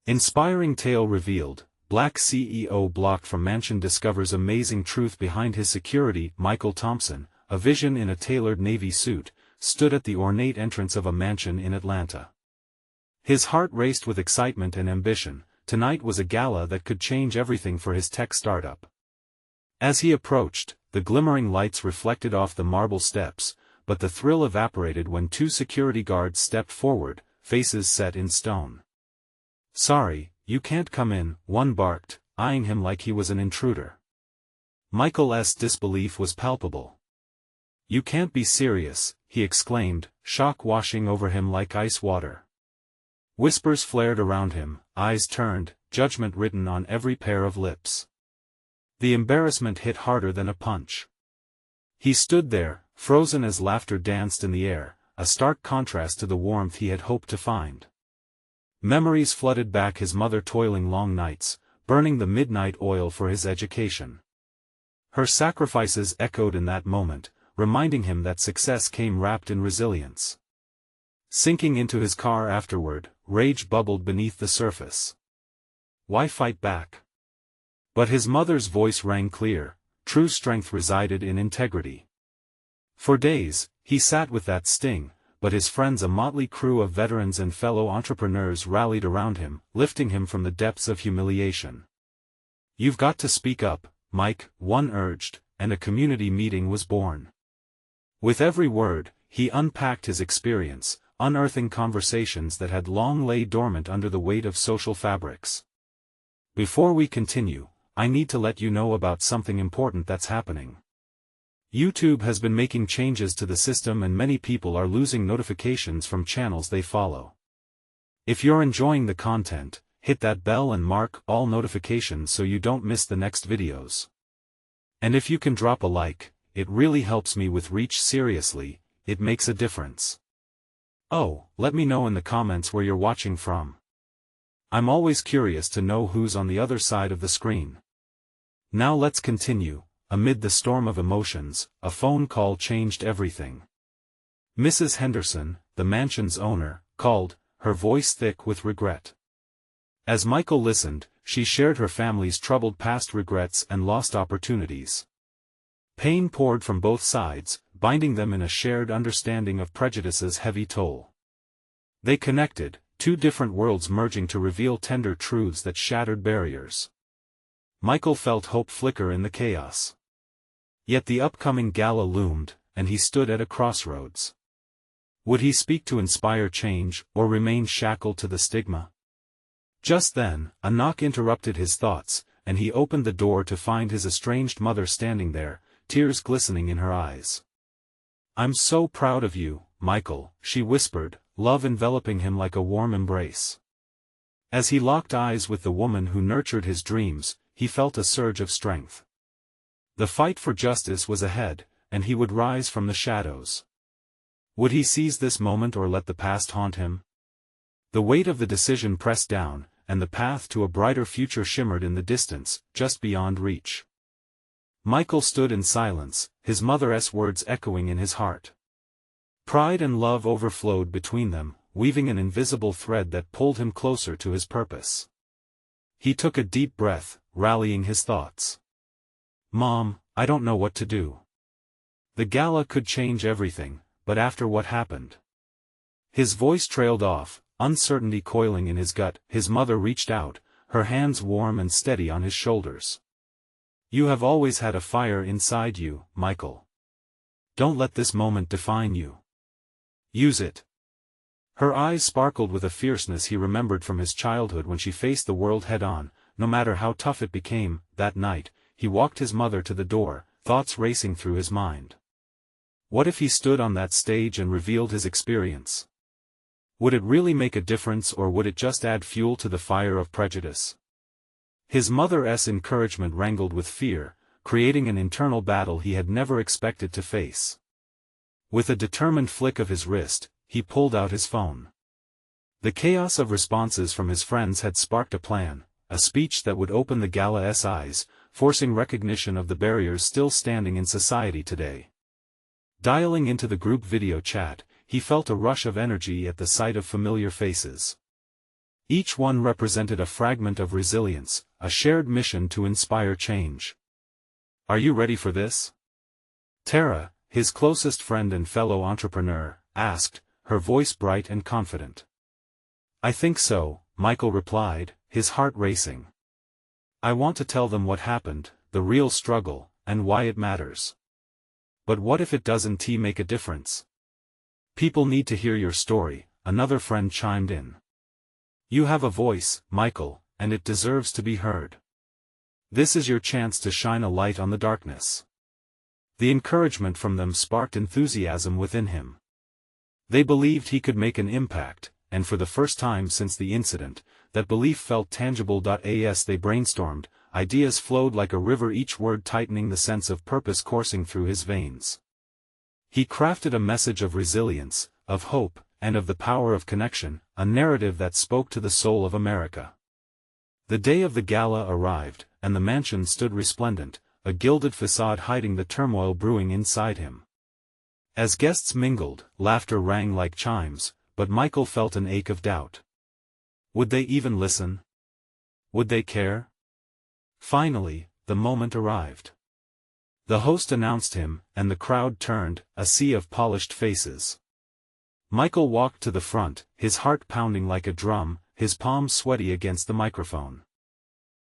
Inspiring tale revealed, Black CEO blocked from mansion discovers amazing truth behind his security. Michael Thompson, a vision in a tailored navy suit, stood at the ornate entrance of a mansion in Atlanta. His heart raced with excitement and ambition. Tonight was a gala that could change everything for his tech startup. As he approached, the glimmering lights reflected off the marble steps, but the thrill evaporated when two security guards stepped forward, faces set in stone. "Sorry, you can't come in," one barked, eyeing him like he was an intruder. Michael's disbelief was palpable. "You can't be serious," he exclaimed, shock washing over him like ice water. Whispers flared around him, eyes turned, judgment written on every pair of lips. The embarrassment hit harder than a punch. He stood there, frozen as laughter danced in the air, a stark contrast to the warmth he had hoped to find. Memories flooded back, his mother toiling long nights, burning the midnight oil for his education. Her sacrifices echoed in that moment, reminding him that success came wrapped in resilience. Sinking into his car afterward, rage bubbled beneath the surface. Why fight back? But his mother's voice rang clear: true strength resided in integrity. For days, he sat with that sting, but his friends, a motley crew of veterans and fellow entrepreneurs, rallied around him, lifting him from the depths of humiliation. "You've got to speak up, Mike," one urged, and a community meeting was born. With every word, he unpacked his experience, unearthing conversations that had long lay dormant under the weight of social fabrics. "Before we continue, I need to let you know about something important that's happening. YouTube has been making changes to the system and many people are losing notifications from channels they follow. If you're enjoying the content, hit that bell and mark all notifications so you don't miss the next videos. And if you can drop a like, it really helps me with reach. Seriously, it makes a difference. Oh, let me know in the comments where you're watching from. I'm always curious to know who's on the other side of the screen. Now let's continue. Amid the storm of emotions, a phone call changed everything. Mrs. Henderson, the mansion's owner, called, her voice thick with regret. As Michael listened, she shared her family's troubled past, regrets and lost opportunities. Pain poured from both sides, binding them in a shared understanding of prejudice's heavy toll. They connected, two different worlds merging to reveal tender truths that shattered barriers. Michael felt hope flicker in the chaos. Yet the upcoming gala loomed, and he stood at a crossroads. Would he speak to inspire change, or remain shackled to the stigma? Just then, a knock interrupted his thoughts, and he opened the door to find his estranged mother standing there, tears glistening in her eyes. "I'm so proud of you, Michael," she whispered, love enveloping him like a warm embrace. As he locked eyes with the woman who nurtured his dreams, he felt a surge of strength. The fight for justice was ahead, and he would rise from the shadows. Would he seize this moment or let the past haunt him? The weight of the decision pressed down, and the path to a brighter future shimmered in the distance, just beyond reach. Michael stood in silence, his mother's words echoing in his heart. Pride and love overflowed between them, weaving an invisible thread that pulled him closer to his purpose. He took a deep breath, rallying his thoughts. "Mom, I don't know what to do. The gala could change everything, but after what happened?" His voice trailed off, uncertainty coiling in his gut. His mother reached out, her hands warm and steady on his shoulders. "You have always had a fire inside you, Michael. Don't let this moment define you. Use it." Her eyes sparkled with a fierceness he remembered from his childhood when she faced the world head-on, no matter how tough it became. That night, he walked his mother to the door, thoughts racing through his mind. What if he stood on that stage and revealed his experience? Would it really make a difference, or would it just add fuel to the fire of prejudice? His mother's encouragement wrangled with fear, creating an internal battle he had never expected to face. With a determined flick of his wrist, he pulled out his phone. The chaos of responses from his friends had sparked a plan, a speech that would open the gala's eyes, forcing recognition of the barriers still standing in society today. Dialing into the group video chat, he felt a rush of energy at the sight of familiar faces. Each one represented a fragment of resilience, a shared mission to inspire change. "Are you ready for this?" Tara, his closest friend and fellow entrepreneur, asked, her voice bright and confident. "I think so," Michael replied, his heart racing. "I want to tell them what happened, the real struggle, and why it matters." "But what if it doesn't make a difference?" "People need to hear your story," another friend chimed in. "You have a voice, Michael, and it deserves to be heard. This is your chance to shine a light on the darkness." The encouragement from them sparked enthusiasm within him. They believed he could make an impact, and for the first time since the incident, that belief felt tangible. As they brainstormed, ideas flowed like a river, each word tightening the sense of purpose coursing through his veins. He crafted a message of resilience, of hope, and of the power of connection, a narrative that spoke to the soul of America. The day of the gala arrived, and the mansion stood resplendent, a gilded facade hiding the turmoil brewing inside him. As guests mingled, laughter rang like chimes, but Michael felt an ache of doubt. Would they even listen? Would they care? Finally, the moment arrived. The host announced him, and the crowd turned, a sea of polished faces. Michael walked to the front, his heart pounding like a drum, his palms sweaty against the microphone.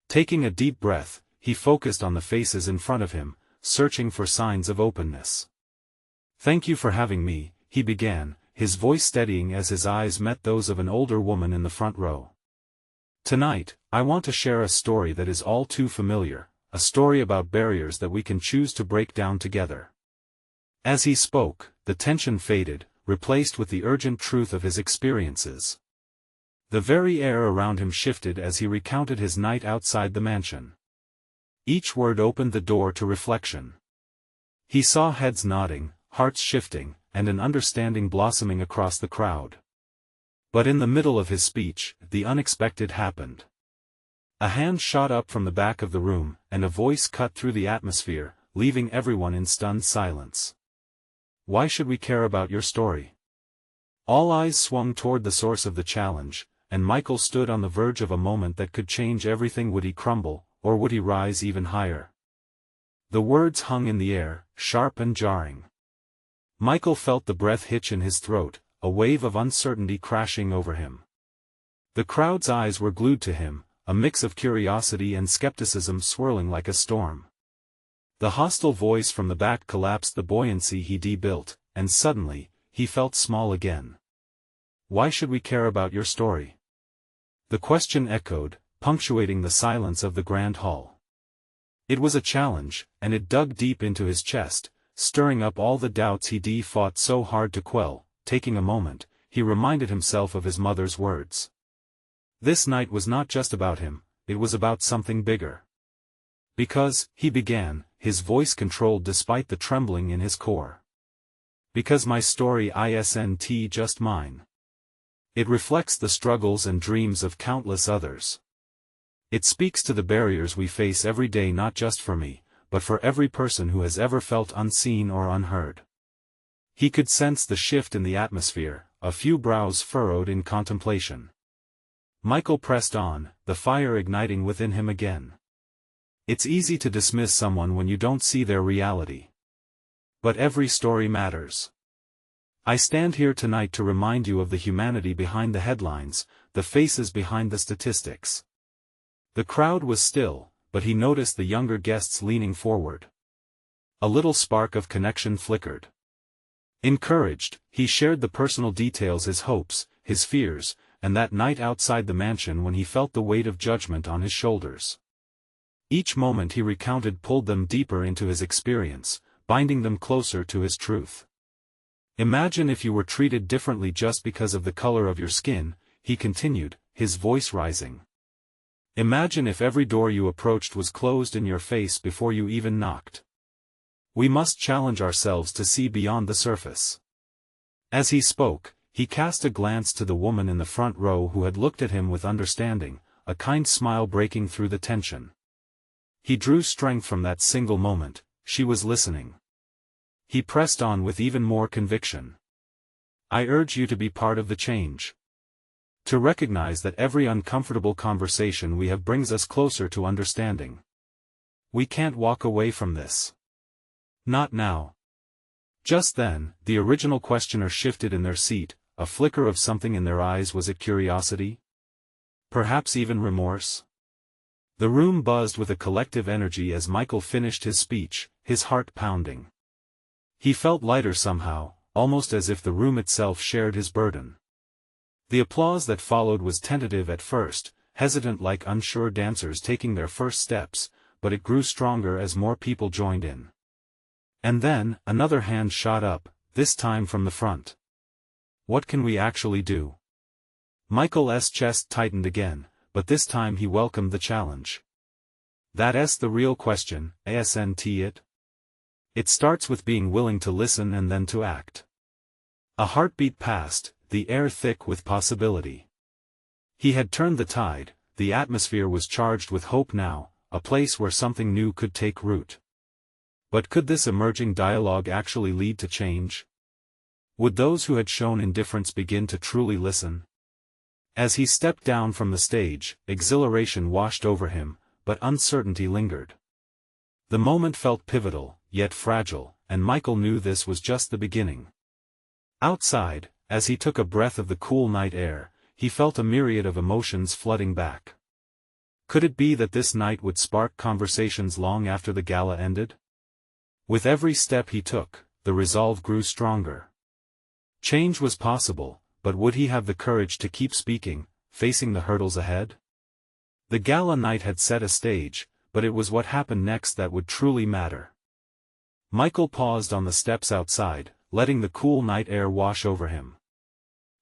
Taking a deep breath, he focused on the faces in front of him, searching for signs of openness. "Thank you for having me," he began, his voice steadying as his eyes met those of an older woman in the front row. "Tonight, I want to share a story that is all too familiar, a story about barriers that we can choose to break down together." As he spoke, the tension faded, replaced with the urgent truth of his experiences. The very air around him shifted as he recounted his night outside the mansion. Each word opened the door to reflection. He saw heads nodding, hearts shifting, and an understanding blossoming across the crowd. But in the middle of his speech, the unexpected happened. A hand shot up from the back of the room, and a voice cut through the atmosphere, leaving everyone in stunned silence. "Why should we care about your story?" All eyes swung toward the source of the challenge, and Michael stood on the verge of a moment that could change everything. Would he crumble, or would he rise even higher? The words hung in the air, sharp and jarring. Michael felt the breath hitch in his throat, a wave of uncertainty crashing over him. The crowd's eyes were glued to him, a mix of curiosity and skepticism swirling like a storm. The hostile voice from the back collapsed the buoyancy he'd built, and suddenly, he felt small again. "Why should we care about your story?" The question echoed, punctuating the silence of the grand hall. It was a challenge, and it dug deep into his chest, stirring up all the doubts he'd fought so hard to quell. Taking a moment, he reminded himself of his mother's words. This night was not just about him, it was about something bigger. "Because," he began, his voice controlled despite the trembling in his core. "Because my story isn't just mine. It reflects the struggles and dreams of countless others. It speaks to the barriers we face every day, not just for me, but for every person who has ever felt unseen or unheard." He could sense the shift in the atmosphere, a few brows furrowed in contemplation. Michael pressed on, the fire igniting within him again. It's easy to dismiss someone when you don't see their reality. But every story matters. I stand here tonight to remind you of the humanity behind the headlines, the faces behind the statistics. The crowd was still, but he noticed the younger guests leaning forward. A little spark of connection flickered. Encouraged, he shared the personal details, his hopes, his fears, and that night outside the mansion when he felt the weight of judgment on his shoulders. Each moment he recounted pulled them deeper into his experience, binding them closer to his truth. "Imagine if you were treated differently just because of the color of your skin," he continued, his voice rising. "Imagine if every door you approached was closed in your face before you even knocked." We must challenge ourselves to see beyond the surface. As he spoke, he cast a glance to the woman in the front row who had looked at him with understanding, a kind smile breaking through the tension. He drew strength from that single moment. She was listening. He pressed on with even more conviction. "I urge you to be part of the change. To recognize that every uncomfortable conversation we have brings us closer to understanding. We can't walk away from this. Not now. Just then, the original questioner shifted in their seat, a flicker of something in their eyes. Was it curiosity? Perhaps even remorse? The room buzzed with a collective energy as Michael finished his speech, his heart pounding. He felt lighter somehow, almost as if the room itself shared his burden. The applause that followed was tentative at first, hesitant like unsure dancers taking their first steps, but it grew stronger as more people joined in. And then, another hand shot up, this time from the front. What can we actually do? Michael's chest tightened again, but this time he welcomed the challenge. That's the real question, isn't it? It starts with being willing to listen and then to act. A heartbeat passed, the air thick with possibility. He had turned the tide, the atmosphere was charged with hope now, a place where something new could take root. But could this emerging dialogue actually lead to change? Would those who had shown indifference begin to truly listen? As he stepped down from the stage, exhilaration washed over him, but uncertainty lingered. The moment felt pivotal, yet fragile, and Michael knew this was just the beginning. Outside, as he took a breath of the cool night air, he felt a myriad of emotions flooding back. Could it be that this night would spark conversations long after the gala ended? With every step he took, the resolve grew stronger. Change was possible, but would he have the courage to keep speaking, facing the hurdles ahead? The gala night had set a stage, but it was what happened next that would truly matter. Michael paused on the steps outside, letting the cool night air wash over him.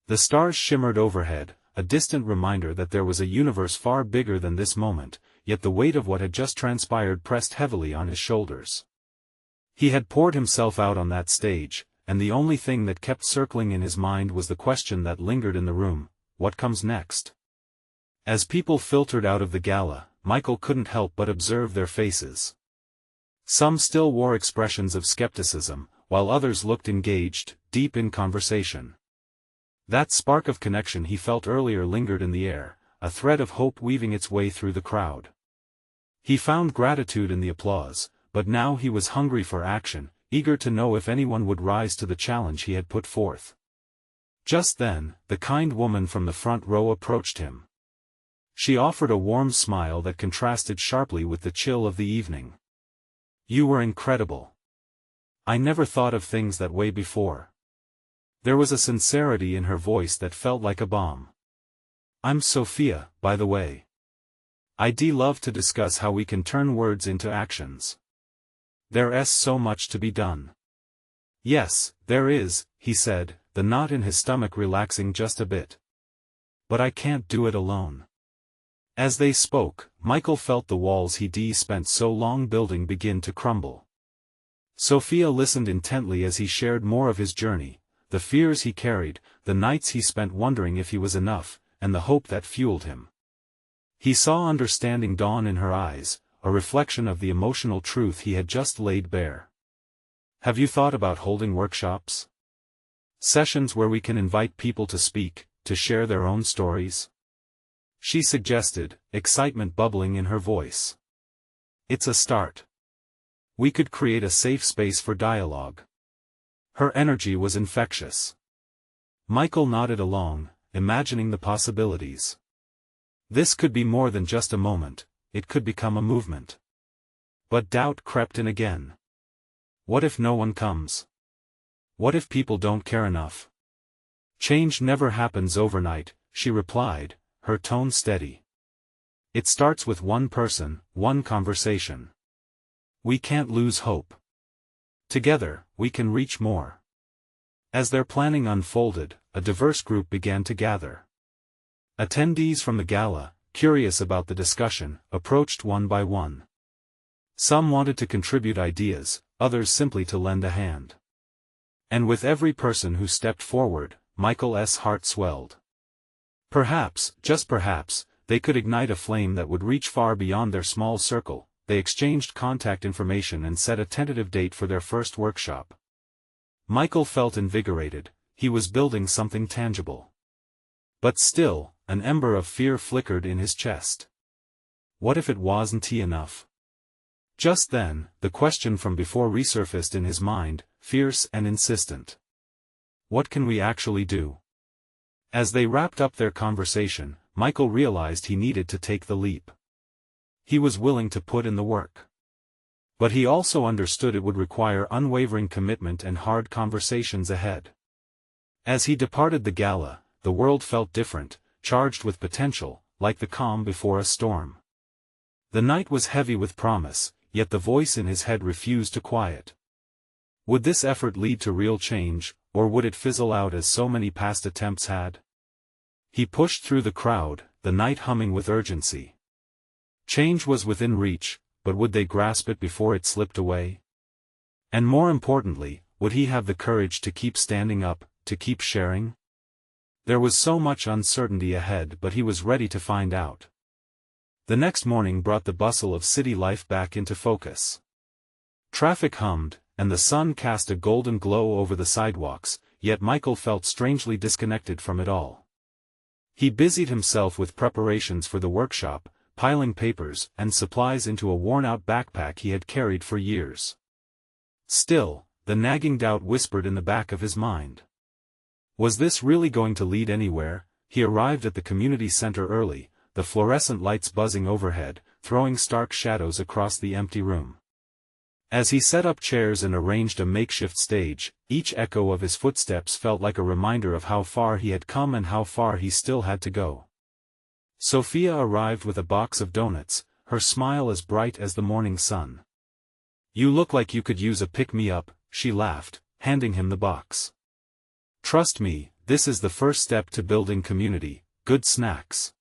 The stars shimmered overhead, a distant reminder that there was a universe far bigger than this moment, yet the weight of what had just transpired pressed heavily on his shoulders. He had poured himself out on that stage, and the only thing that kept circling in his mind was the question that lingered in the room: what comes next? As people filtered out of the gala, Michael couldn't help but observe their faces. Some still wore expressions of skepticism, while others looked engaged, deep in conversation. That spark of connection he felt earlier lingered in the air, a thread of hope weaving its way through the crowd. He found gratitude in the applause, but now he was hungry for action, eager to know if anyone would rise to the challenge he had put forth. Just then, the kind woman from the front row approached him. She offered a warm smile that contrasted sharply with the chill of the evening. "You were incredible. I never thought of things that way before." There was a sincerity in her voice that felt like a balm. "I'm Sophia, by the way. I'd love to discuss how we can turn words into actions. There's so much to be done." "Yes, there is," he said, the knot in his stomach relaxing just a bit. "But I can't do it alone." As they spoke, Michael felt the walls he'd spent so long building begin to crumble. Sophia listened intently as he shared more of his journey, the fears he carried, the nights he spent wondering if he was enough, and the hope that fueled him. He saw understanding dawn in her eyes, a reflection of the emotional truth he had just laid bare. "Have you thought about holding workshops? Sessions where we can invite people to speak, to share their own stories?" she suggested, excitement bubbling in her voice. "It's a start. We could create a safe space for dialogue." Her energy was infectious. Michael nodded along, imagining the possibilities. This could be more than just a moment, it could become a movement. But doubt crept in again. What if no one comes? What if people don't care enough? "Change never happens overnight," she replied, her tone steady. "It starts with one person, one conversation. We can't lose hope. Together, we can reach more." As their planning unfolded, a diverse group began to gather. Attendees from the gala, curious about the discussion, approached one by one. Some wanted to contribute ideas, others simply to lend a hand. And with every person who stepped forward, Michael's heart swelled. Perhaps, just perhaps, they could ignite a flame that would reach far beyond their small circle. They exchanged contact information and set a tentative date for their first workshop. Michael felt invigorated, he was building something tangible. But still, an ember of fear flickered in his chest. What if it wasn't enough? Just then, the question from before resurfaced in his mind, fierce and insistent. What can we actually do? As they wrapped up their conversation, Michael realized he needed to take the leap. He was willing to put in the work. But he also understood it would require unwavering commitment and hard conversations ahead. As he departed the gala, the world felt different, charged with potential, like the calm before a storm. The night was heavy with promise, yet the voice in his head refused to quiet. Would this effort lead to real change, or would it fizzle out as so many past attempts had? He pushed through the crowd, the night humming with urgency. Change was within reach, but would they grasp it before it slipped away? And more importantly, would he have the courage to keep standing up, to keep sharing? There was so much uncertainty ahead, but he was ready to find out. The next morning brought the bustle of city life back into focus. Traffic hummed, and the sun cast a golden glow over the sidewalks, yet Michael felt strangely disconnected from it all. He busied himself with preparations for the workshop, piling papers and supplies into a worn-out backpack he had carried for years. Still, the nagging doubt whispered in the back of his mind. Was this really going to lead anywhere? He arrived at the community center early, the fluorescent lights buzzing overhead, throwing stark shadows across the empty room. As he set up chairs and arranged a makeshift stage, each echo of his footsteps felt like a reminder of how far he had come and how far he still had to go. Sophia arrived with a box of donuts, her smile as bright as the morning sun. "You look like you could use a pick-me-up," she laughed, handing him the box. "Trust me, this is the first step to building community, good snacks."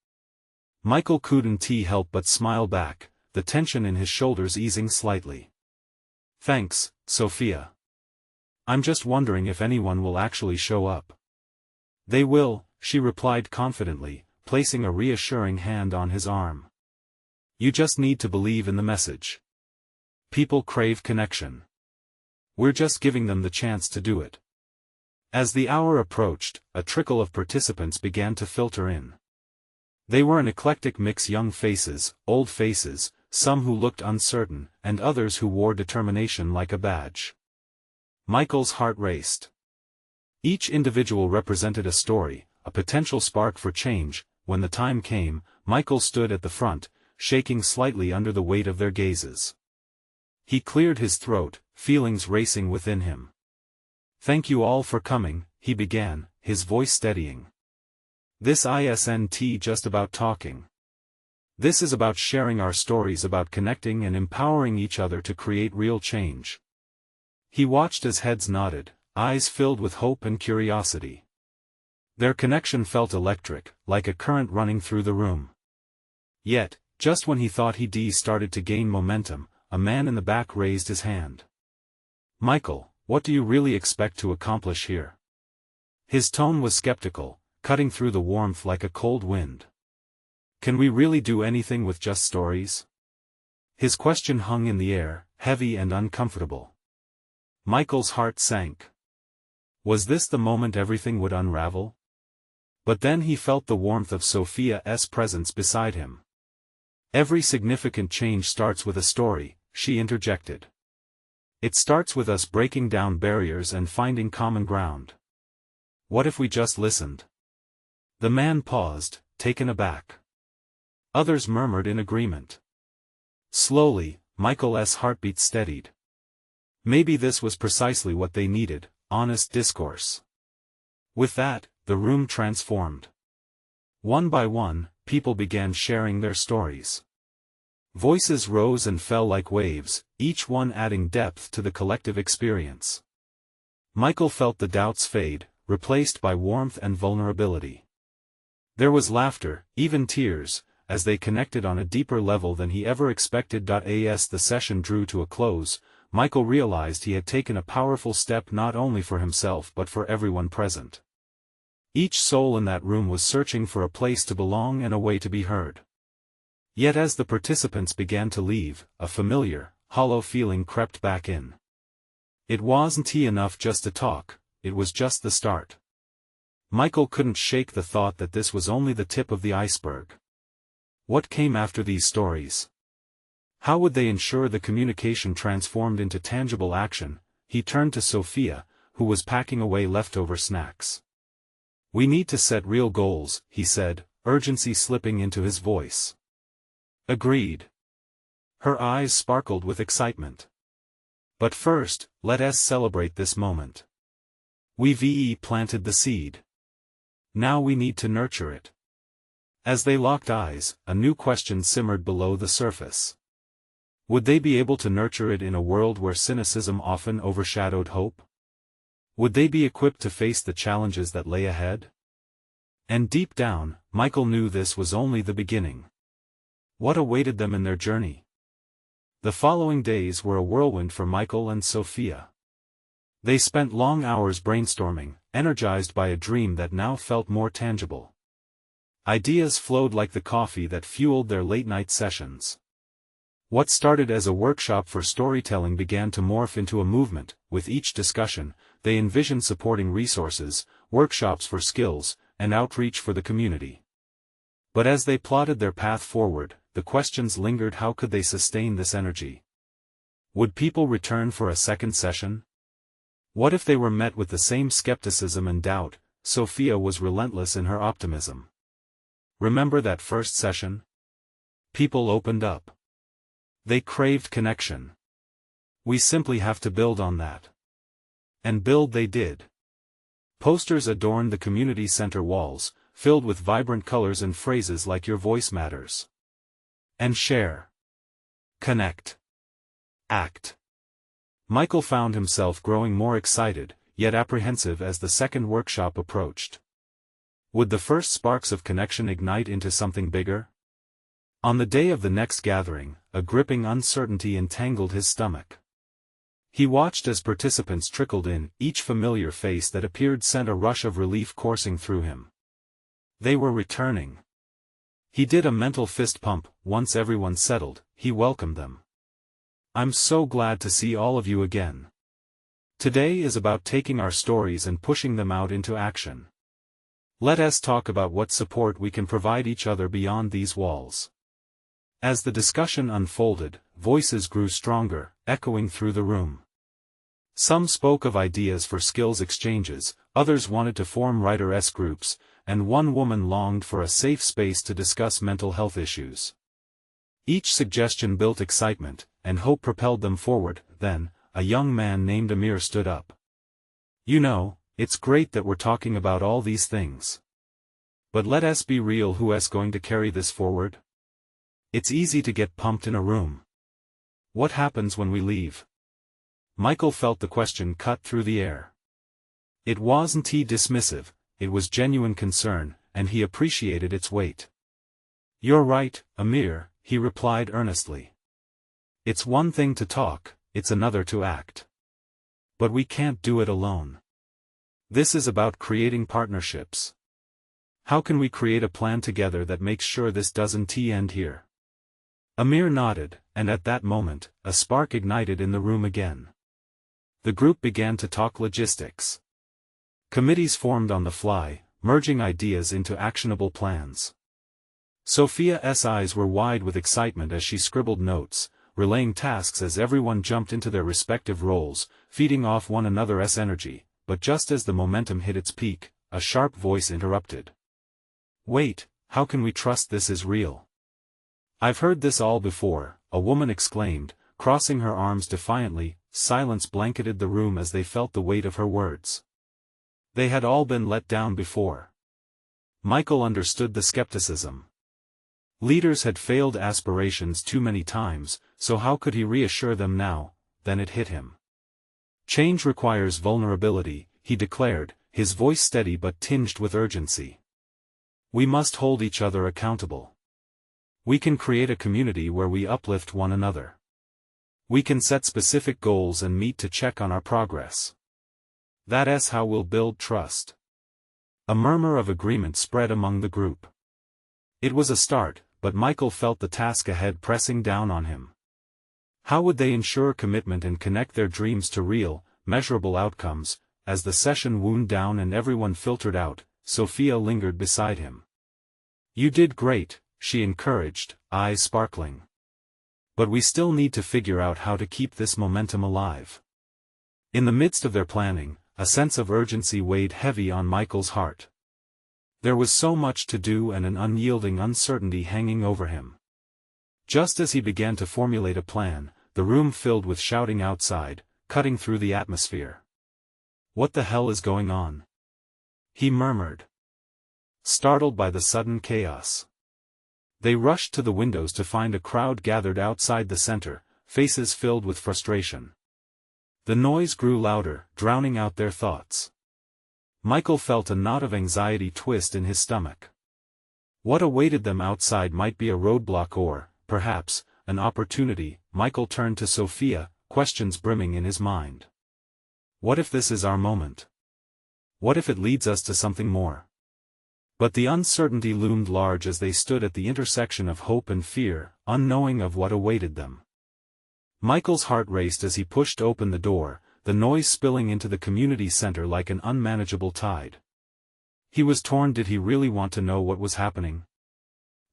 Michael couldn't help but smile back, the tension in his shoulders easing slightly. "Thanks, Sophia. I'm just wondering if anyone will actually show up." "They will," she replied confidently, placing a reassuring hand on his arm. "You just need to believe in the message. People crave connection. We're just giving them the chance to do it." As the hour approached, a trickle of participants began to filter in. They were an eclectic mix: young faces, old faces, some who looked uncertain, and others who wore determination like a badge. Michael's heart raced. Each individual represented a story, a potential spark for change. When the time came, Michael stood at the front, shaking slightly under the weight of their gazes. He cleared his throat, feelings racing within him. "Thank you all for coming," he began, his voice steadying. "This isn't just about talking. This is about sharing our stories, about connecting and empowering each other to create real change." He watched as heads nodded, eyes filled with hope and curiosity. Their connection felt electric, like a current running through the room. Yet, just when he thought he'd started to gain momentum, a man in the back raised his hand. "Michael, what do you really expect to accomplish here?" His tone was skeptical, cutting through the warmth like a cold wind. "Can we really do anything with just stories?" His question hung in the air, heavy and uncomfortable. Michael's heart sank. Was this the moment everything would unravel? But then he felt the warmth of Sophia's presence beside him. "Every significant change starts with a story," she interjected. "It starts with us breaking down barriers and finding common ground. What if we just listened?" The man paused, taken aback. Others murmured in agreement. Slowly, Michael's heartbeat steadied. Maybe this was precisely what they needed, honest discourse. With that, the room transformed. One by one, people began sharing their stories. Voices rose and fell like waves, each one adding depth to the collective experience. Michael felt the doubts fade, replaced by warmth and vulnerability. There was laughter, even tears, as they connected on a deeper level than he ever expected. As the session drew to a close, Michael realized he had taken a powerful step not only for himself but for everyone present. Each soul in that room was searching for a place to belong and a way to be heard. Yet as the participants began to leave, a familiar, hollow feeling crept back in. It wasn't enough just to talk, it was just the start. Michael couldn't shake the thought that this was only the tip of the iceberg. What came after these stories? How would they ensure the communication transformed into tangible action? He turned to Sophia, who was packing away leftover snacks. "We need to set real goals," he said, urgency slipping into his voice. "Agreed." Her eyes sparkled with excitement. "But first, let us celebrate this moment. We've planted the seed. Now we need to nurture it." As they locked eyes, a new question simmered below the surface. Would they be able to nurture it in a world where cynicism often overshadowed hope? Would they be equipped to face the challenges that lay ahead? And deep down, Michael knew this was only the beginning. What awaited them in their journey? The following days were a whirlwind for Michael and Sophia. They spent long hours brainstorming, energized by a dream that now felt more tangible. Ideas flowed like the coffee that fueled their late-night sessions. What started as a workshop for storytelling began to morph into a movement. With each discussion, they envisioned supporting resources, workshops for skills, and outreach for the community. But as they plotted their path forward, the questions lingered: how could they sustain this energy? Would people return for a second session? What if they were met with the same skepticism and doubt? Sophia was relentless in her optimism. "Remember that first session? People opened up. They craved connection. We simply have to build on that." And build they did. Posters adorned the community center walls, filled with vibrant colors and phrases like "Your voice matters." And share. Connect. Act. Michael found himself growing more excited, yet apprehensive as the second workshop approached. Would the first sparks of connection ignite into something bigger? On the day of the next gathering, a gripping uncertainty entangled his stomach. He watched as participants trickled in, each familiar face that appeared sent a rush of relief coursing through him. They were returning. He did a mental fist pump. Once everyone settled, he welcomed them. "I'm so glad to see all of you again. Today is about taking our stories and pushing them out into action. Let us talk about what support we can provide each other beyond these walls." As the discussion unfolded, voices grew stronger, echoing through the room. Some spoke of ideas for skills exchanges, others wanted to form writer-esque groups, and one woman longed for a safe space to discuss mental health issues. Each suggestion built excitement, and hope propelled them forward. Then, a young man named Amir stood up. "You know, it's great that we're talking about all these things. But let us be real, who is going to carry this forward? It's easy to get pumped in a room. What happens when we leave?" Michael felt the question cut through the air. It wasn't dismissive, it was genuine concern, and he appreciated its weight. "You're right, Amir," he replied earnestly. "It's one thing to talk, it's another to act. But we can't do it alone. This is about creating partnerships. How can we create a plan together that makes sure this doesn't end here?" Amir nodded, and at that moment, a spark ignited in the room again. The group began to talk logistics. Committees formed on the fly, merging ideas into actionable plans. Sophia's eyes were wide with excitement as she scribbled notes, relaying tasks as everyone jumped into their respective roles, feeding off one another's energy. But just as the momentum hit its peak, a sharp voice interrupted. "Wait, how can we trust this is real?" "I've heard this all before," a woman exclaimed, crossing her arms defiantly. Silence blanketed the room as they felt the weight of her words. They had all been let down before. Michael understood the skepticism. Leaders had failed aspirations too many times, so how could he reassure them now? Then it hit him. "Change requires vulnerability," he declared, his voice steady but tinged with urgency. "We must hold each other accountable. We can create a community where we uplift one another. We can set specific goals and meet to check on our progress. That's how we'll build trust." A murmur of agreement spread among the group. It was a start, but Michael felt the task ahead pressing down on him. How would they ensure commitment and connect their dreams to real, measurable outcomes? As the session wound down and everyone filtered out, Sophia lingered beside him. "You did great," she encouraged, eyes sparkling. "But we still need to figure out how to keep this momentum alive." In the midst of their planning, a sense of urgency weighed heavy on Michael's heart. There was so much to do and an unyielding uncertainty hanging over him. Just as he began to formulate a plan, the room filled with shouting outside, cutting through the atmosphere. "What the hell is going on?" he murmured, startled by the sudden chaos. They rushed to the windows to find a crowd gathered outside the center, faces filled with frustration. The noise grew louder, drowning out their thoughts. Michael felt a knot of anxiety twist in his stomach. What awaited them outside might be a roadblock or, perhaps, an opportunity. Michael turned to Sophia, questions brimming in his mind. What if this is our moment? What if it leads us to something more? But the uncertainty loomed large as they stood at the intersection of hope and fear, unknowing of what awaited them. Michael's heart raced as he pushed open the door, the noise spilling into the community center like an unmanageable tide. He was torn. Did he really want to know what was happening?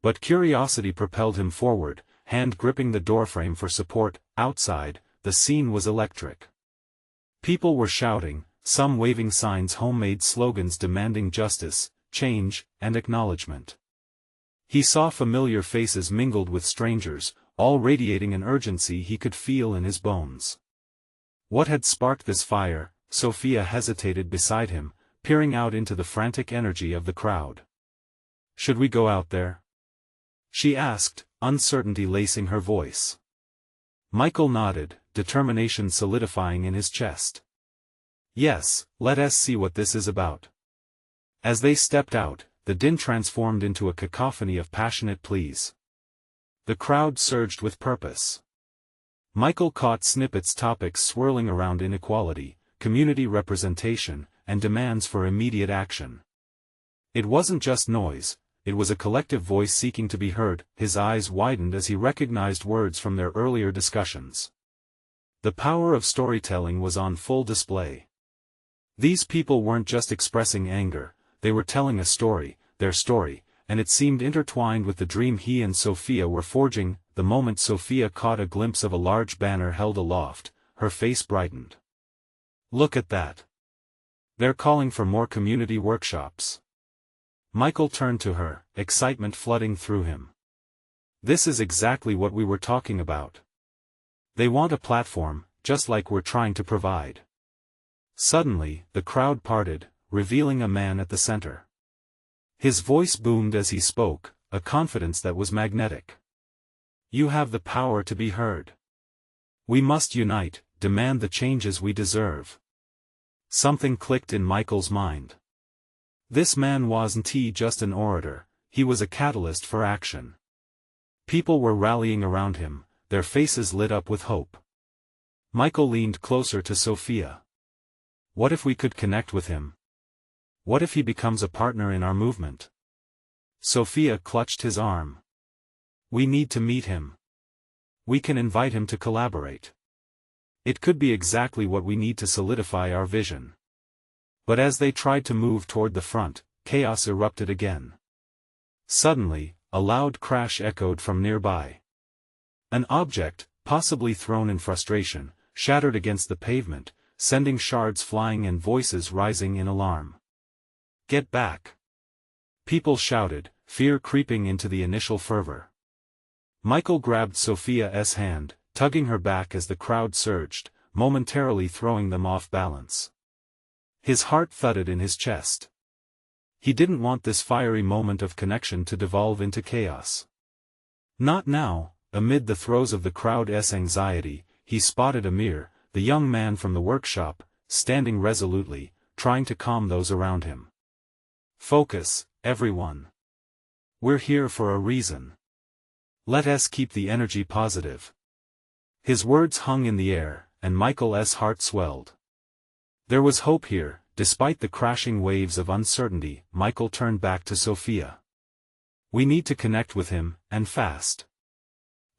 But curiosity propelled him forward, hand gripping the doorframe for support. Outside, the scene was electric. People were shouting, some waving signs, homemade slogans demanding justice, change, and acknowledgement. He saw familiar faces mingled with strangers, all radiating an urgency he could feel in his bones. What had sparked this fire? Sophia hesitated beside him, peering out into the frantic energy of the crowd. "Should we go out there?" she asked, uncertainty lacing her voice. Michael nodded, determination solidifying in his chest. "Yes, let us see what this is about." As they stepped out, the din transformed into a cacophony of passionate pleas. The crowd surged with purpose. Michael caught snippets, topics swirling around inequality, community representation, and demands for immediate action. It wasn't just noise, it was a collective voice seeking to be heard. His eyes widened as he recognized words from their earlier discussions. The power of storytelling was on full display. These people weren't just expressing anger, they were telling a story, their story, and it seemed intertwined with the dream he and Sophia were forging. The moment Sophia caught a glimpse of a large banner held aloft, her face brightened. "Look at that. They're calling for more community workshops." Michael turned to her, excitement flooding through him. "This is exactly what we were talking about. They want a platform, just like we're trying to provide." Suddenly, the crowd parted, revealing a man at the center. His voice boomed as he spoke, a confidence that was magnetic. "You have the power to be heard. We must unite, demand the changes we deserve." Something clicked in Michael's mind. This man wasn't just an orator, he was a catalyst for action. People were rallying around him, their faces lit up with hope. Michael leaned closer to Sophia. "What if we could connect with him? What if he becomes a partner in our movement?" Sophia clutched his arm. "We need to meet him. We can invite him to collaborate. It could be exactly what we need to solidify our vision." But as they tried to move toward the front, chaos erupted again. Suddenly, a loud crash echoed from nearby. An object, possibly thrown in frustration, shattered against the pavement, sending shards flying and voices rising in alarm. "Get back!" people shouted, fear creeping into the initial fervor. Michael grabbed Sophia's hand, tugging her back as the crowd surged, momentarily throwing them off balance. His heart thudded in his chest. He didn't want this fiery moment of connection to devolve into chaos. Not now. Amid the throes of the crowd's anxiety, he spotted Amir, the young man from the workshop, standing resolutely, trying to calm those around him. "Focus, everyone. We're here for a reason. Let us keep the energy positive." His words hung in the air, and Michael's heart swelled. There was hope here, despite the crashing waves of uncertainty. Michael turned back to Sophia. "We need to connect with him, and fast.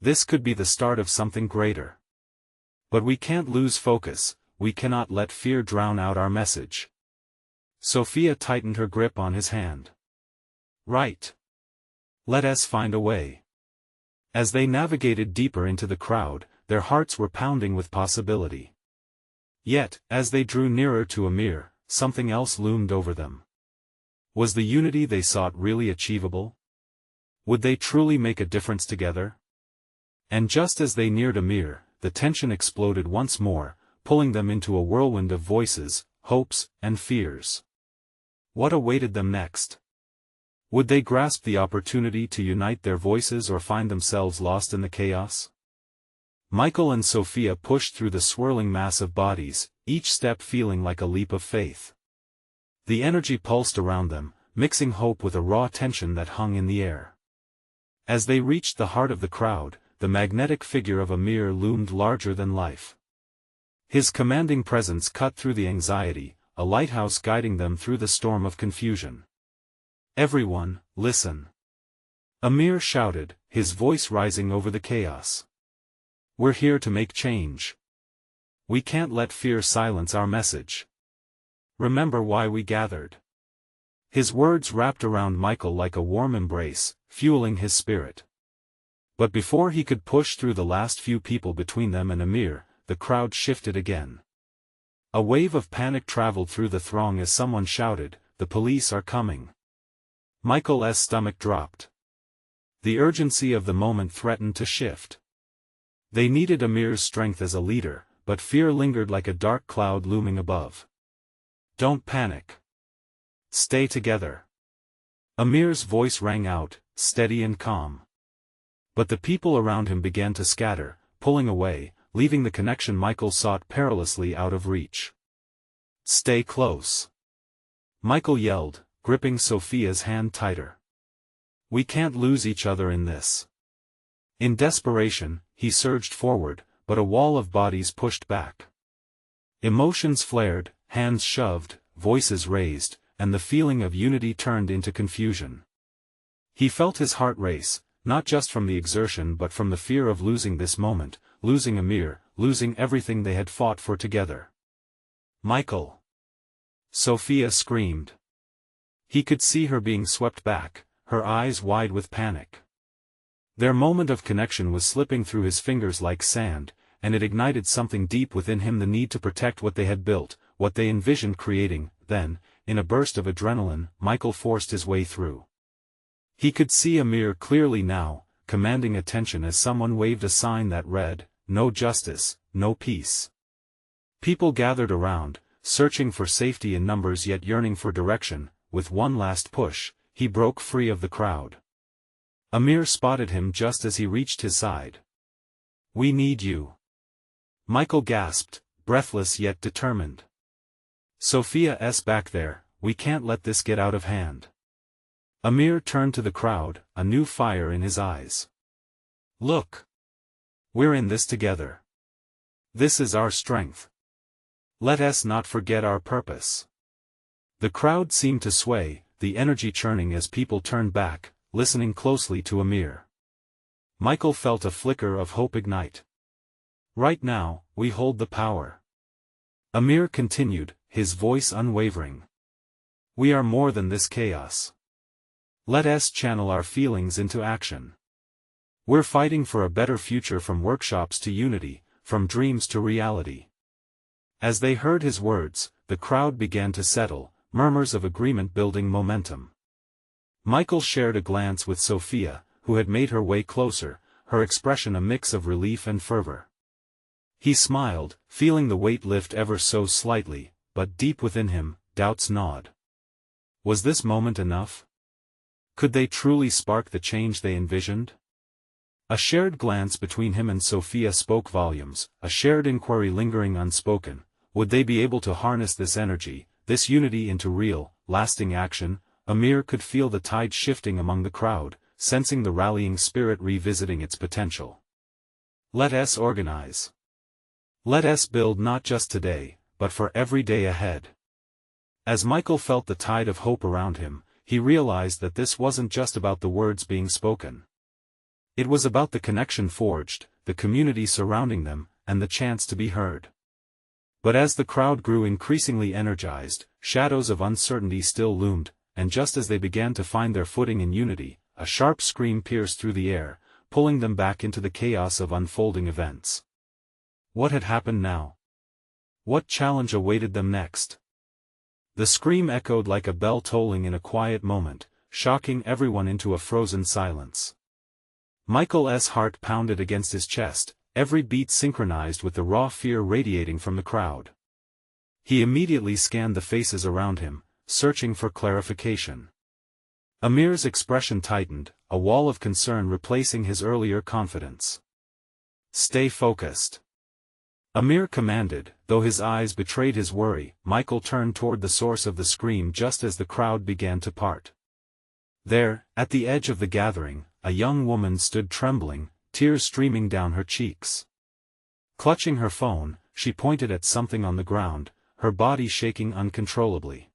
This could be the start of something greater. But we can't lose focus, we cannot let fear drown out our message." Sophia tightened her grip on his hand. Right. Let us find a way. As they navigated deeper into the crowd, their hearts were pounding with possibility. Yet, as they drew nearer to Amir, something else loomed over them. Was the unity they sought really achievable? Would they truly make a difference together? And just as they neared Amir, the tension exploded once more, pulling them into a whirlwind of voices, hopes, and fears. What awaited them next? Would they grasp the opportunity to unite their voices or find themselves lost in the chaos? Michael and Sophia pushed through the swirling mass of bodies, each step feeling like a leap of faith. The energy pulsed around them, mixing hope with a raw tension that hung in the air. As they reached the heart of the crowd, the magnetic figure of Amir loomed larger than life. His commanding presence cut through the anxiety, a lighthouse guiding them through the storm of confusion. Everyone, listen. Amir shouted, his voice rising over the chaos. We're here to make change. We can't let fear silence our message. Remember why we gathered. His words wrapped around Michael like a warm embrace, fueling his spirit. But before he could push through the last few people between them and Amir, the crowd shifted again. A wave of panic traveled through the throng as someone shouted, "The police are coming." Michael's stomach dropped. The urgency of the moment threatened to shift. They needed Amir's strength as a leader, but fear lingered like a dark cloud looming above. Don't panic. Stay together. Amir's voice rang out, steady and calm. But the people around him began to scatter, pulling away, leaving the connection Michael sought perilously out of reach. Stay close. Michael yelled, gripping Sophia's hand tighter. We can't lose each other in this. In desperation, he surged forward, but a wall of bodies pushed back. Emotions flared, hands shoved, voices raised, and the feeling of unity turned into confusion. He felt his heart race, not just from the exertion but from the fear of losing this moment, losing Amir, losing everything they had fought for together. Michael! Sophia screamed. He could see her being swept back, her eyes wide with panic. Their moment of connection was slipping through his fingers like sand, and it ignited something deep within him, the need to protect what they had built, what they envisioned creating. Then, in a burst of adrenaline, Michael forced his way through. He could see Amir clearly now, commanding attention as someone waved a sign that read, "No justice, no peace." People gathered around, searching for safety in numbers yet yearning for direction. With one last push, he broke free of the crowd. Amir spotted him just as he reached his side. "We need you." Michael gasped, breathless yet determined. "Sophia's back there, we can't let this get out of hand." Amir turned to the crowd, a new fire in his eyes. "Look. We're in this together. This is our strength. Let us not forget our purpose." The crowd seemed to sway, the energy churning as people turned back, listening closely to Amir. Michael felt a flicker of hope ignite. "Right now, we hold the power." Amir continued, his voice unwavering. "We are more than this chaos. Let us channel our feelings into action. We're fighting for a better future, from workshops to unity, from dreams to reality." As they heard his words, the crowd began to settle, murmurs of agreement building momentum. Michael shared a glance with Sophia, who had made her way closer, her expression a mix of relief and fervor. He smiled, feeling the weight lift ever so slightly, but deep within him, doubts gnawed. Was this moment enough? Could they truly spark the change they envisioned? A shared glance between him and Sophia spoke volumes, a shared inquiry lingering unspoken. Would they be able to harness this energy, this unity into real, lasting action? Amir could feel the tide shifting among the crowd, sensing the rallying spirit revisiting its potential. Let us organize. Let us build not just today, but for every day ahead. As Michael felt the tide of hope around him, he realized that this wasn't just about the words being spoken. It was about the connection forged, the community surrounding them, and the chance to be heard. But as the crowd grew increasingly energized, shadows of uncertainty still loomed, and just as they began to find their footing in unity, a sharp scream pierced through the air, pulling them back into the chaos of unfolding events. What had happened now? What challenge awaited them next? The scream echoed like a bell tolling in a quiet moment, shocking everyone into a frozen silence. Michael's heart pounded against his chest, every beat synchronized with the raw fear radiating from the crowd. He immediately scanned the faces around him, searching for clarification. Amir's expression tightened, a wall of concern replacing his earlier confidence. "Stay focused," Amir commanded. Though his eyes betrayed his worry, Michael turned toward the source of the scream just as the crowd began to part. There, at the edge of the gathering, a young woman stood trembling, tears streaming down her cheeks. Clutching her phone, she pointed at something on the ground, her body shaking uncontrollably.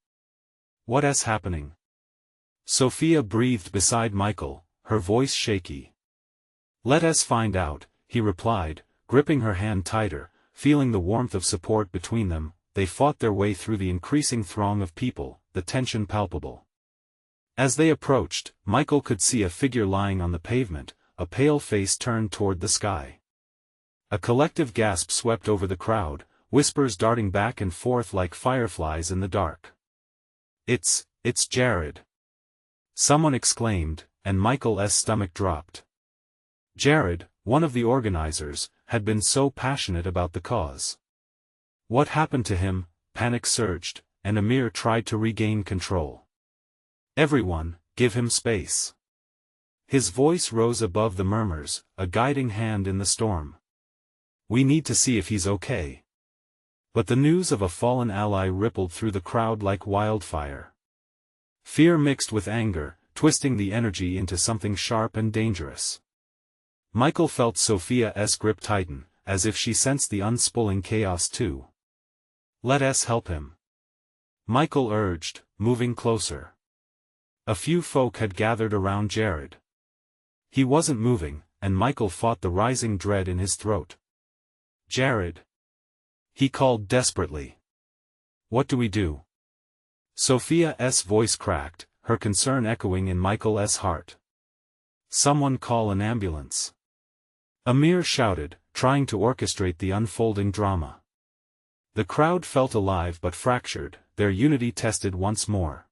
"What's happening?" Sophia breathed beside Michael, her voice shaky. "Let us find out," he replied, gripping her hand tighter. Feeling the warmth of support between them, they fought their way through the increasing throng of people, the tension palpable. As they approached, Michael could see a figure lying on the pavement, a pale face turned toward the sky. A collective gasp swept over the crowd, whispers darting back and forth like fireflies in the dark. It's Jared," someone exclaimed, and Michael's stomach dropped. Jared, one of the organizers, had been so passionate about the cause. What happened to him? Panic surged, and Amir tried to regain control. "Everyone, give him space." His voice rose above the murmurs, a guiding hand in the storm. "We need to see if he's okay." But the news of a fallen ally rippled through the crowd like wildfire. Fear mixed with anger, twisting the energy into something sharp and dangerous. Michael felt Sophia's grip tighten, as if she sensed the unspooling chaos too. "Let us help him," Michael urged, moving closer. A few folk had gathered around Jared. He wasn't moving, and Michael fought the rising dread in his throat. "Jared," he called desperately. "What do we do?" Sophia's voice cracked, her concern echoing in Michael's heart. "Someone call an ambulance," Amir shouted, trying to orchestrate the unfolding drama. The crowd felt alive but fractured, their unity tested once more.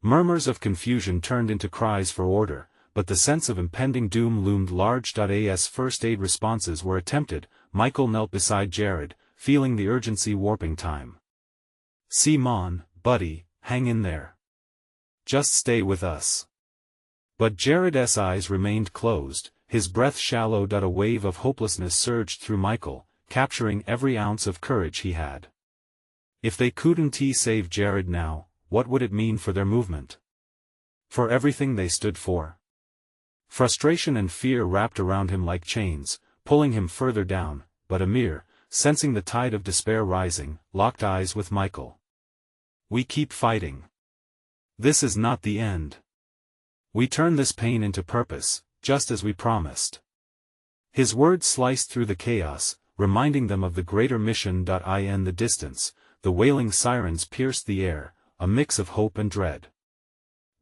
Murmurs of confusion turned into cries for order, but the sense of impending doom loomed large. As first aid responses were attempted, Michael knelt beside Jared, feeling the urgency warping time. "Simon, buddy, hang in there. Just stay with us." But Jared's eyes remained closed, his breath shallowed. A wave of hopelessness surged through Michael, capturing every ounce of courage he had. If they couldn't save Jared now, what would it mean for their movement? For everything they stood for? Frustration and fear wrapped around him like chains, pulling him further down, but Amir, sensing the tide of despair rising, locked eyes with Michael. "We keep fighting. This is not the end. We turn this pain into purpose, just as we promised." His words sliced through the chaos, reminding them of the greater mission. In the distance, the wailing sirens pierced the air, a mix of hope and dread.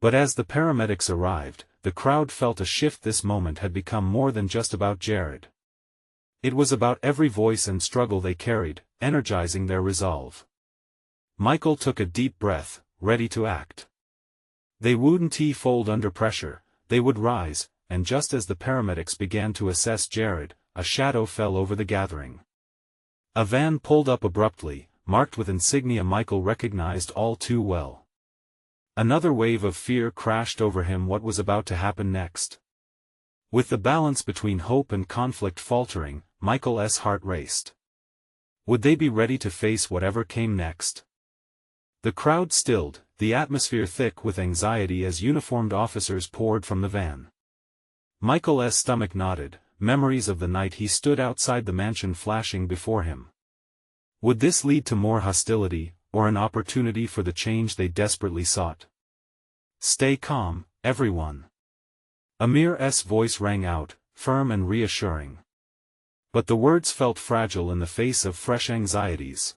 But as the paramedics arrived, the crowd felt a shift. This moment had become more than just about Jared. It was about every voice and struggle they carried, energizing their resolve. Michael took a deep breath, ready to act. They wouldn't fold under pressure, they would rise, and just as the paramedics began to assess Jared, a shadow fell over the gathering. A van pulled up abruptly, marked with insignia Michael recognized all too well. Another wave of fear crashed over him. What was about to happen next? With the balance between hope and conflict faltering, Michael's heart raced. Would they be ready to face whatever came next? The crowd stilled, the atmosphere thick with anxiety as uniformed officers poured from the van. Michael's stomach knotted, memories of the night he stood outside the mansion flashing before him. Would this lead to more hostility, or an opportunity for the change they desperately sought? "Stay calm, everyone." Amir's voice rang out, firm and reassuring. But the words felt fragile in the face of fresh anxieties.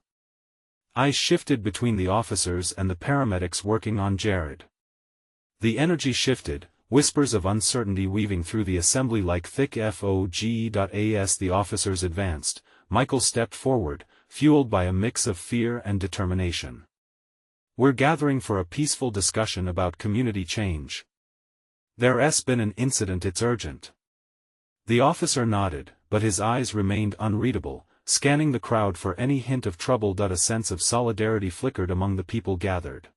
Eyes shifted between the officers and the paramedics working on Jared. The energy shifted, whispers of uncertainty weaving through the assembly like thick fog. As the officers advanced, Michael stepped forward, fueled by a mix of fear and determination. "We're gathering for a peaceful discussion about community change. There's been an incident, it's urgent." The officer nodded, but his eyes remained unreadable, scanning the crowd for any hint of trouble. A sense of solidarity flickered among the people gathered.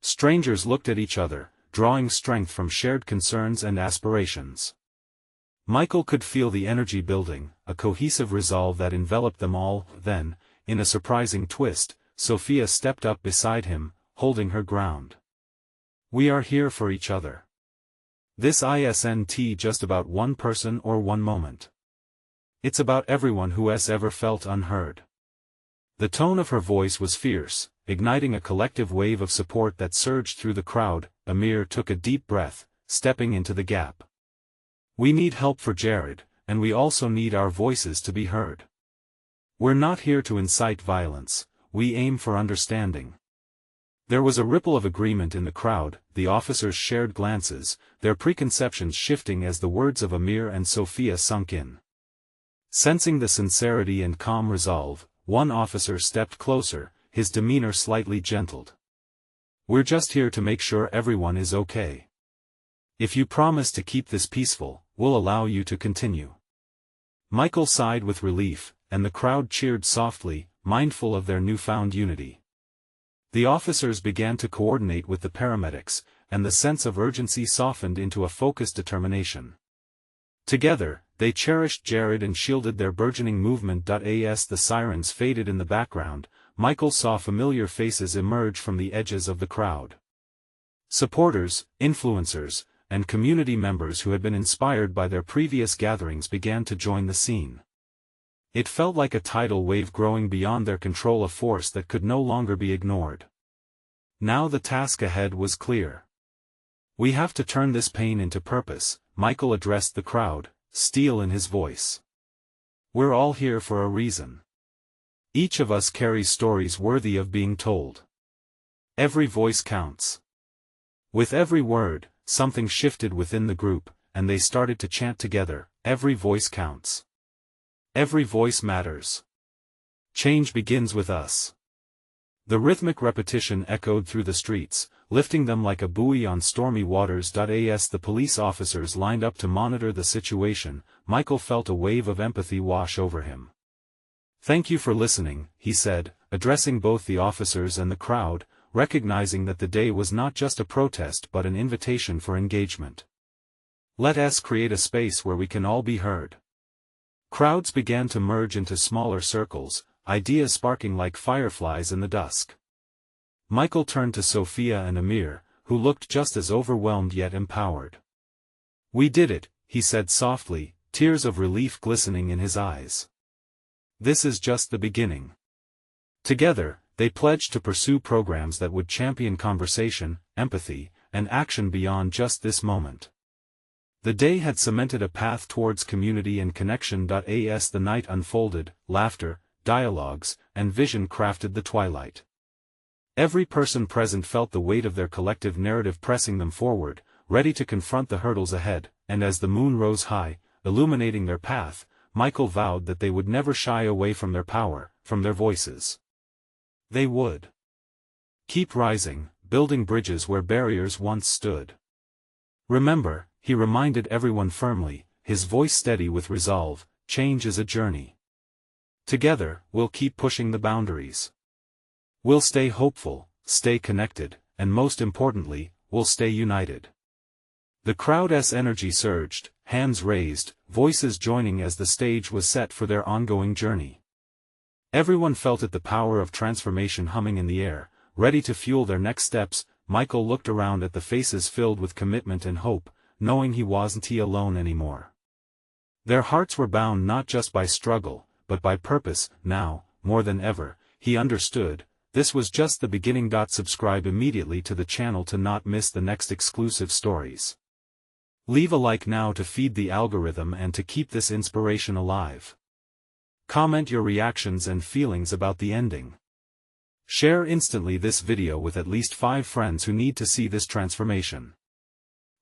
Strangers looked at each other, drawing strength from shared concerns and aspirations. Michael could feel the energy building, a cohesive resolve that enveloped them all. Then, in a surprising twist, Sophia stepped up beside him, holding her ground. "We are here for each other. This isn't just about one person or one moment. It's about everyone who has ever felt unheard." The tone of her voice was fierce, igniting a collective wave of support that surged through the crowd. Amir took a deep breath, stepping into the gap. "We need help for Jared, and we also need our voices to be heard. We're not here to incite violence, we aim for understanding." There was a ripple of agreement in the crowd. The officers shared glances, their preconceptions shifting as the words of Amir and Sophia sunk in. Sensing the sincerity and calm resolve, one officer stepped closer, his demeanor slightly gentled. "We're just here to make sure everyone is okay. If you promise to keep this peaceful, we'll allow you to continue." Michael sighed with relief, and the crowd cheered softly, mindful of their newfound unity. The officers began to coordinate with the paramedics, and the sense of urgency softened into a focused determination. Together, they cherished Jared and shielded their burgeoning movement. As the sirens faded in the background, Michael saw familiar faces emerge from the edges of the crowd. Supporters, influencers, and community members who had been inspired by their previous gatherings began to join the scene. It felt like a tidal wave growing beyond their control, a force that could no longer be ignored. Now the task ahead was clear. "We have to turn this pain into purpose," Michael addressed the crowd, steel in his voice. "We're all here for a reason. Each of us carries stories worthy of being told. Every voice counts." With every word, something shifted within the group, and they started to chant together, "Every voice counts. Every voice matters. Change begins with us." The rhythmic repetition echoed through the streets, lifting them like a buoy on stormy waters. As the police officers lined up to monitor the situation, Michael felt a wave of empathy wash over him. "Thank you for listening," he said, addressing both the officers and the crowd, recognizing that the day was not just a protest but an invitation for engagement. "Let us create a space where we can all be heard." Crowds began to merge into smaller circles, ideas sparking like fireflies in the dusk. Michael turned to Sophia and Amir, who looked just as overwhelmed yet empowered. "We did it," he said softly, tears of relief glistening in his eyes. "This is just the beginning." Together, they pledged to pursue programs that would champion conversation, empathy, and action beyond just this moment. The day had cemented a path towards community and connection. As the night unfolded, laughter, dialogues, and vision crafted the twilight. Every person present felt the weight of their collective narrative pressing them forward, ready to confront the hurdles ahead, and as the moon rose high, illuminating their path, Michael vowed that they would never shy away from their power, from their voices. They would keep rising, building bridges where barriers once stood. "Remember," he reminded everyone firmly, his voice steady with resolve, "change is a journey. Together, we'll keep pushing the boundaries. We'll stay hopeful, stay connected, and most importantly, we'll stay united." The crowd's energy surged, hands raised, voices joining as the stage was set for their ongoing journey. Everyone felt it, the power of transformation humming in the air, ready to fuel their next steps. Michael looked around at the faces filled with commitment and hope, knowing he wasn't alone anymore. Their hearts were bound not just by struggle, but by purpose. Now, more than ever, he understood, this was just the beginning. Subscribe immediately to the channel to not miss the next exclusive stories. Leave a like now to feed the algorithm and to keep this inspiration alive. Comment your reactions and feelings about the ending. Share instantly this video with at least 5 friends who need to see this transformation.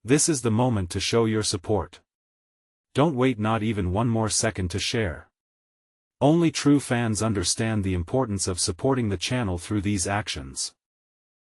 This is the moment to show your support. Don't wait not even one more second to share. Only true fans understand the importance of supporting the channel through these actions.